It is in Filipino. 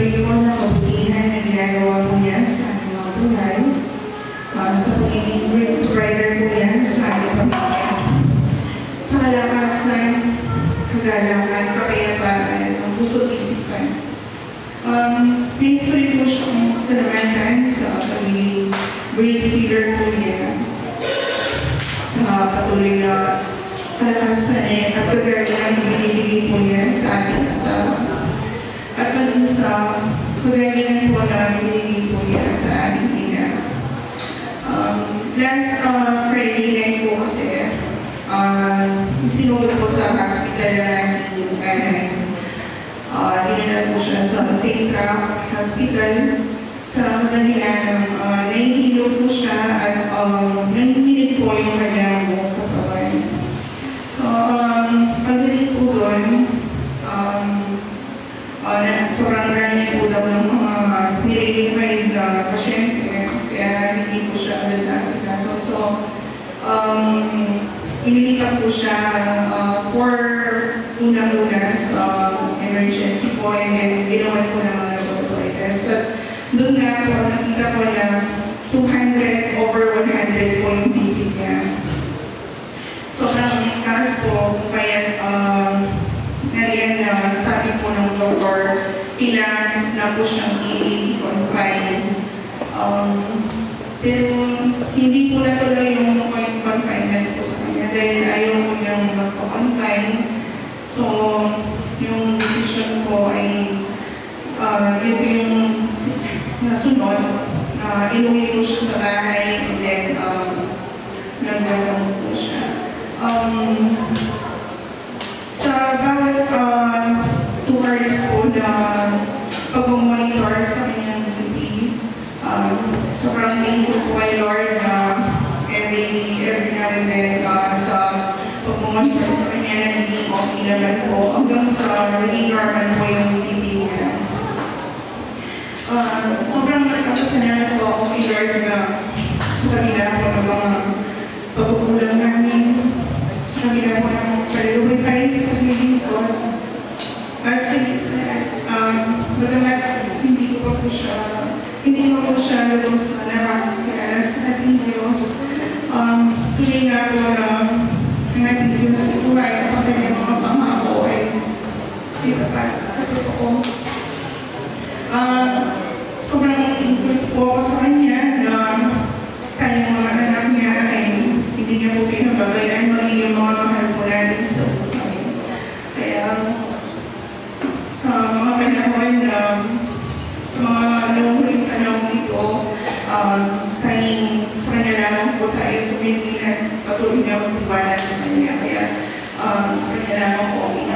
patuloy po na kabutihan na ginagawa po niya sa ating mga buhay, sa pagiging great provider po niya sa ating pamilya, sa kalakasan, kagalakan, kapayapaan, ang puso't isipan. Please ko rin po siyang salamatan sa pagiging great leader po niya, sa patuloy na kalakasan at kagalakan na binibigay po niya sa ating asawa. At maging sa kagalakan po na binibigay po niya sa ating ina. Last Friday night po kasi, sinugod po sa hospital na ating nanay. Dinala po siya sa St. Roch Hospital sa kanilang nahihilo po siya at nanginginig po yung kanyang buong katawan. So, pagdating po doon, sobrang dami po daw ng mga nire-revive na pasyente, kaya hindi po siya agad nasikaso. So, inilipat po siya for unang-una sa emergency po, and then ginawan po ng mga laboratory test. At doon nga po, nakita po na 200/100 po yung BP niya. Sobrang taas po, kaya nariyan na sabi po ng doktor, kailangan na po siyang i-confine. Pero hindi po natuloy yung confinement po sa kanya dahil ayaw po niyang magpa-confine. So, yung decision po ay yun po yung nasunod. Inuwi po siya sa bahay and then naglalong po siya. Sa bawat 2 hours po na pag-monitor sa kanyang BP, sobrang thankful po kay Lord na every now and then sa pag-monitor sa kanya nagiging okay naman po hanggang sa naging normal po yung BP niya. Sobrang nakapasalamat po ako kay Lord na sa kanila po ng mga pagkukulang namin, sa kanila po ng palilubay sa pagiging ko. At bagamat hindi ko po siya lubos na nakakilala sa ating Diyos. Tuloy nga po na ang ating Diyos sa buhay kapag yung mga pangako ay di ba pa katotoo. Sobrang thankful po ako sa kanya na kanyang mga anak niya ay hindi niya po pinababayaan magiging mga mahal po natin sa buhay. Kaya sa mga panahon na sa mga nahuling panahon ito, sa kanya lamang po tayo tumingin at patuloy na magtiwala sa kanya. Kaya sa kanya lamang po ang